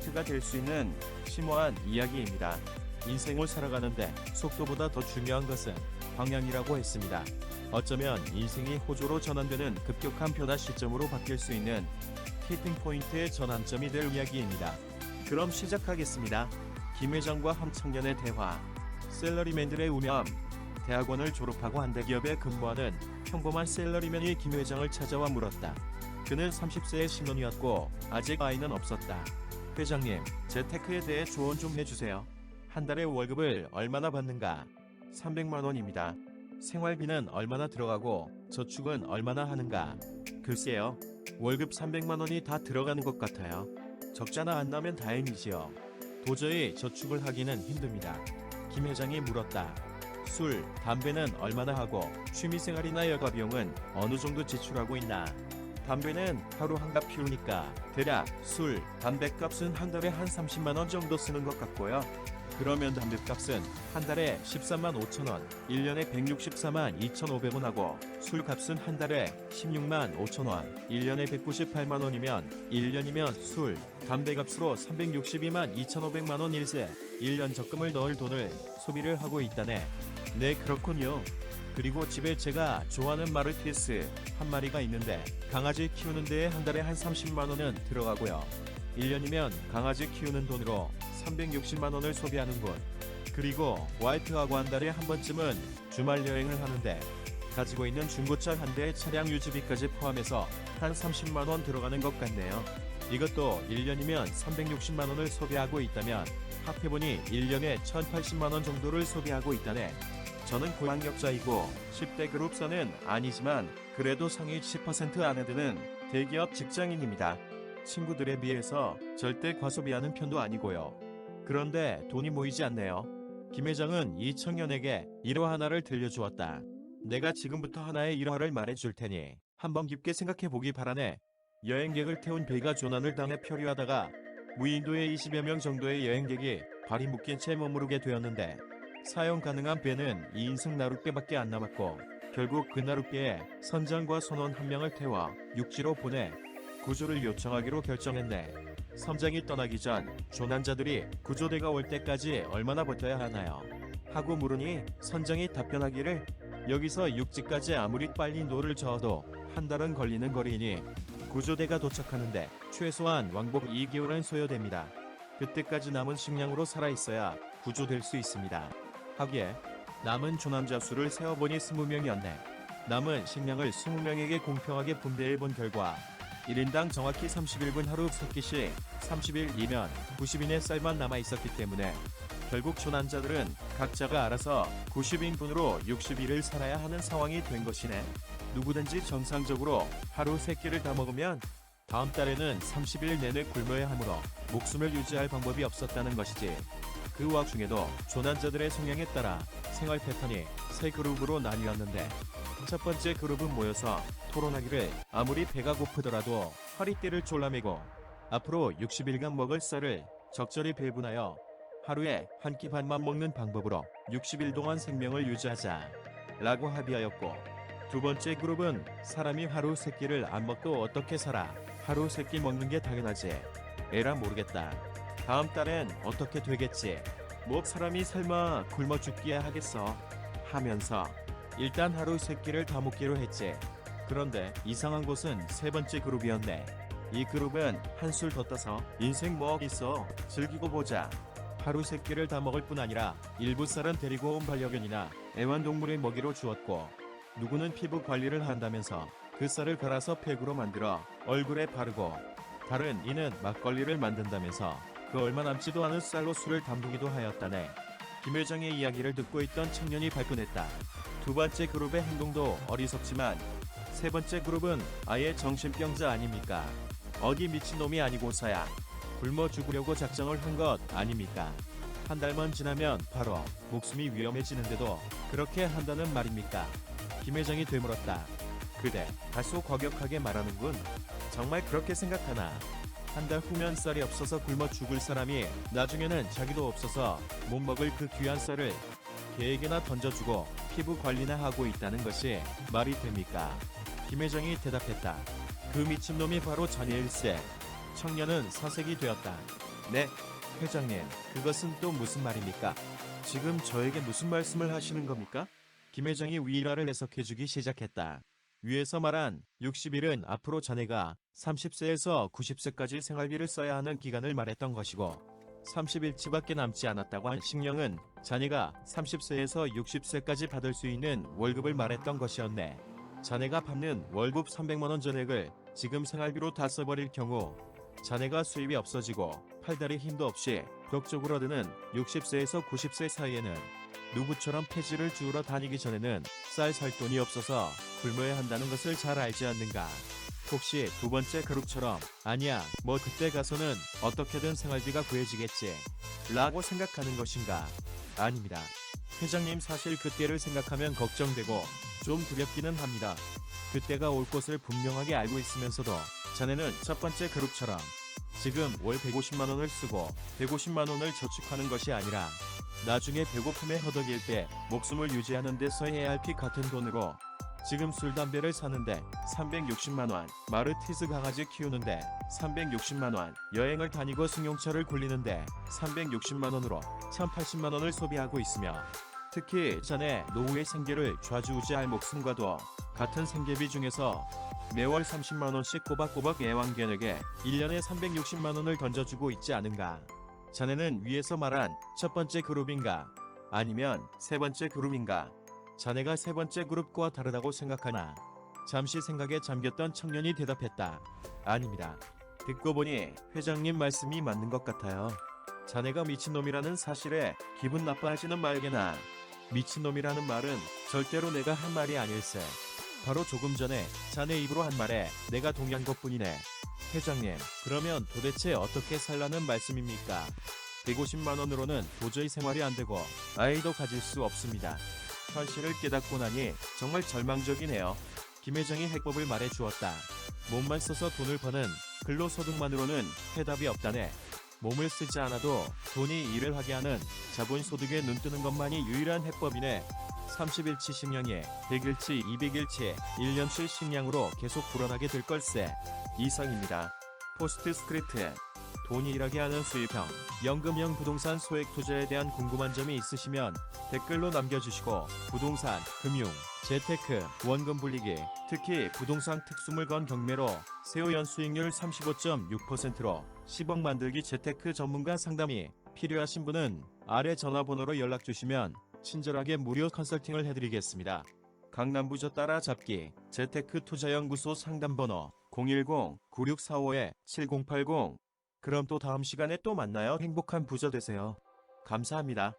포인트가 될 수 있는 심오한 이야기입니다. 인생을 살아가는데 속도보다 더 중요한 것은 방향이라고 했습니다. 어쩌면 인생이 호조로 전환되는 급격한 변화 시점으로 바뀔 수 있는 티핑 포인트의 전환점이 될 이야기입니다. 그럼 시작하겠습니다. 김 회장과 한 청년의 대화. 셀러리맨들의 운명. 대학원을 졸업하고 한 대기업에 근무하는 평범한 셀러리맨이 김 회장을 찾아와 물었다. 그는 30세의 신혼이었고 아직 아이는 없었다. 회장님, 제 테크에 대해 조언 좀 해주세요. 한 달에 월급을 얼마나 받는가? 300만 원입니다. 생활비는 얼마나 들어가고 저축은 얼마나 하는가? 글쎄요. 월급 300만 원이 다 들어가는 것 같아요. 적자나 안 나면 다행이지요. 도저히 저축을 하기는 힘듭니다. 김 회장이 물었다. 술, 담배는 얼마나 하고 취미생활이나 여가 비용은 어느 정도 지출하고 있나? 담배는 하루 한 갑 피우니까 대략 술, 담배값은 한 달에 한 30만 원 정도 쓰는 것 같고요. 그러면 담배값은 한 달에 13만 5천 원, 1년에 164만 2,500원 하고 술값은 한 달에 16만 5천 원, 1년에 198만 원이면 1년이면 술, 담배값으로 362만 2,500만 원 일세, 1년 적금을 넣을 돈을 소비를 하고 있다네. 네, 그렇군요. 그리고 집에 제가 좋아하는 마르티스 한 마리가 있는데 강아지 키우는 데에 한 달에 한 30만 원은 들어가고요. 1년이면 강아지 키우는 돈으로 360만 원을 소비하는군. 그리고 와이프하고 한 달에 한 번쯤은 주말 여행을 하는데 가지고 있는 중고차 한 대의 차량 유지비까지 포함해서 한 30만 원 들어가는 것 같네요. 이것도 1년이면 360만 원을 소비하고 있다면 합해보니 1년에 1,080만 원 정도를 소비하고 있다네. 저는 고학력자이고 10대 그룹선은 아니지만 그래도 상위 10% 안에 드는 대기업 직장인입니다. 친구들에 비해서 절대 과소비하는 편도 아니고요. 그런데 돈이 모이지 않네요. 김 회장은 이 청년에게 일화 하나를 들려주었다. 내가 지금부터 하나의 일화를 말해줄 테니 한번 깊게 생각해보기 바라네. 여행객을 태운 배가 조난을 당해 표류하다가 무인도에 20여 명 정도의 여행객이 발이 묶인 채 머무르게 되었는데 사용 가능한 배는 2인승 나룻배밖에 안 남았고 결국 그 나룻배에 선장과 선원 한 명을 태워 육지로 보내 구조를 요청하기로 결정했네. 선장이 떠나기 전 조난자들이 구조대가 올 때까지 얼마나 버텨야 하나요? 하고 물으니 선장이 답변하기를 여기서 육지까지 아무리 빨리 노를 저어도 한 달은 걸리는 거리니 구조대가 도착하는데 최소한 왕복 2개월은 소요됩니다. 그때까지 남은 식량으로 살아있어야 구조될 수 있습니다. 하기에 남은 조난자 수를 세어보니 20명이었네. 남은 식량을 20명에게 공평하게 분배해본 결과 1인당 정확히 31분 하루 3끼씩 30일이면 90인의 쌀만 남아있었기 때문에 결국 조난자들은 각자가 알아서 90인분으로 60일을 살아야 하는 상황이 된 것이네. 누구든지 정상적으로 하루 3끼를 다 먹으면 다음 달에는 30일 내내 굶어야 하므로 목숨을 유지할 방법이 없었다는 것이지. 그 와중에도 조난자들의 성향에 따라 생활 패턴이 세 그룹으로 나뉘었는데 첫 번째 그룹은 모여서 토론하기를 아무리 배가 고프더라도 허리띠를 졸라매고 앞으로 60일간 먹을 쌀을 적절히 배분하여 하루에 한 끼 반만 먹는 방법으로 60일 동안 생명을 유지하자 라고 합의하였고, 두 번째 그룹은 사람이 하루 3끼를 안 먹고 어떻게 살아, 하루 3끼 먹는 게 당연하지, 에라 모르겠다, 다음 달엔 어떻게 되겠지, 뭐 사람이 설마 굶어 죽기야 하겠어 하면서 일단 하루 3끼를 다 먹기로 했지. 그런데 이상한 것은 세 번째 그룹이었네. 이 그룹은 한술 더 떠서 인생 뭐 있어 즐기고 보자, 하루 3끼를 다 먹을 뿐 아니라 일부 쌀은 데리고 온 반려견이나 애완동물의 먹이로 주었고, 누구는 피부 관리를 한다면서 그 쌀을 갈아서 팩으로 만들어 얼굴에 바르고, 다른 이는 막걸리를 만든다면서 그 얼마 남지도 않은 쌀로 술을 담그기도 하였다네. 김 회장의 이야기를 듣고 있던 청년이 발끈했다. 두 번째 그룹의 행동도 어리석지만 세 번째 그룹은 아예 정신병자 아닙니까? 어디 미친놈이 아니고서야 굶어 죽으려고 작정을 한 것 아닙니까? 한 달만 지나면 바로 목숨이 위험해지는데도 그렇게 한다는 말입니까? 김 회장이 되물었다. 그대 다소 과격하게 말하는군. 정말 그렇게 생각하나? 한 달 후면 쌀이 없어서 굶어 죽을 사람이 나중에는 자기도 없어서 못 먹을 그 귀한 쌀을 개에게나 던져주고 피부 관리나 하고 있다는 것이 말이 됩니까? 김 회장이 대답했다. 그 미친놈이 바로 전예일세. 청년은 사색이 되었다. 네, 회장님, 그것은 또 무슨 말입니까? 지금 저에게 무슨 말씀을 하시는 겁니까? 김 회장이 위일화를 해석해주기 시작했다. 위에서 말한 60일은 앞으로 자네가 30세에서 90세까지 생활비를 써야 하는 기간을 말했던 것이고 30일치밖에 남지 않았다고 한 식령은 자네가 30세에서 60세까지 받을 수 있는 월급을 말했던 것이었네. 자네가 받는 월급 300만원 전액을 지금 생활비로 다 써버릴 경우 자네가 수입이 없어지고 팔다리 힘도 없이 격적으로 드는 60세에서 90세 사이에는 누구처럼 폐지를 주우러 다니기 전에는 쌀 살 돈이 없어서 굶어야 한다는 것을 잘 알지 않는가? 혹시 두 번째 그룹처럼 아니야 뭐 그때 가서는 어떻게든 생활비가 구해지겠지 라고 생각하는 것인가? 아닙니다. 회장님 사실 그때를 생각하면 걱정되고 좀 두렵기는 합니다. 그때가 올 것을 분명하게 알고 있으면서도 자네는 첫 번째 그룹처럼 지금 월 150만원을 쓰고 150만원을 저축하는 것이 아니라 나중에 배고픔에 허덕일 때 목숨을 유지하는 데 써야 할 피 같은 돈으로 지금 술 담배를 사는데 360만원, 마르티즈 강아지 키우는데 360만원, 여행을 다니고 승용차를 굴리는데 360만원으로 1080만원을 소비하고 있으며 특히 자네 노후의 생계를 좌지우지할 목숨과도 같은 생계비 중에서 매월 30만원씩 꼬박꼬박 애완견에게 1년에 360만원을 던져주고 있지 않은가? 자네는 위에서 말한 첫 번째 그룹인가? 아니면 세 번째 그룹인가? 자네가 세 번째 그룹과 다르다고 생각하나? 잠시 생각에 잠겼던 청년이 대답했다. 아닙니다. 듣고 보니 회장님 말씀이 맞는 것 같아요. 자네가 미친놈이라는 사실에 기분 나빠하지는 말게나. 미친놈이라는 말은 절대로 내가 한 말이 아닐세. 바로 조금 전에 자네 입으로 한 말에 내가 동의한 것뿐이네. 회장님, 그러면 도대체 어떻게 살라는 말씀입니까? 150만원으로는 도저히 생활이 안 되고 아이도 가질 수 없습니다. 현실을 깨닫고 나니 정말 절망적이네요. 김 회장이 해법을 말해 주었다. 몸만 써서 돈을 버는 근로소득만으로는 해답이 없다네. 몸을 쓰지 않아도 돈이 일을 하게 하는 자본소득에 눈뜨는 것만이 유일한 해법이네. 30일치 식량에 100일치, 200일치, 1년치 식량으로 계속 불어나게 될 걸세. 이상입니다. 포스트 스크립트. 돈이 일하게 하는 수입형, 연금형 부동산 소액 투자에 대한 궁금한 점이 있으시면 댓글로 남겨주시고 부동산, 금융, 재테크, 원금 불리기, 특히 부동산 특수물건 경매로 세후 연수익률 35.6%로 10억 만들기 재테크 전문가 상담이 필요하신 분은 아래 전화번호로 연락주시면 친절하게 무료 컨설팅을 해드리겠습니다. 강남 부저 따라잡기 재테크 투자연구소 상담번호 010-9645-7080. 그럼 또 다음 시간에 또 만나요. 행복한 부자 되세요. 감사합니다.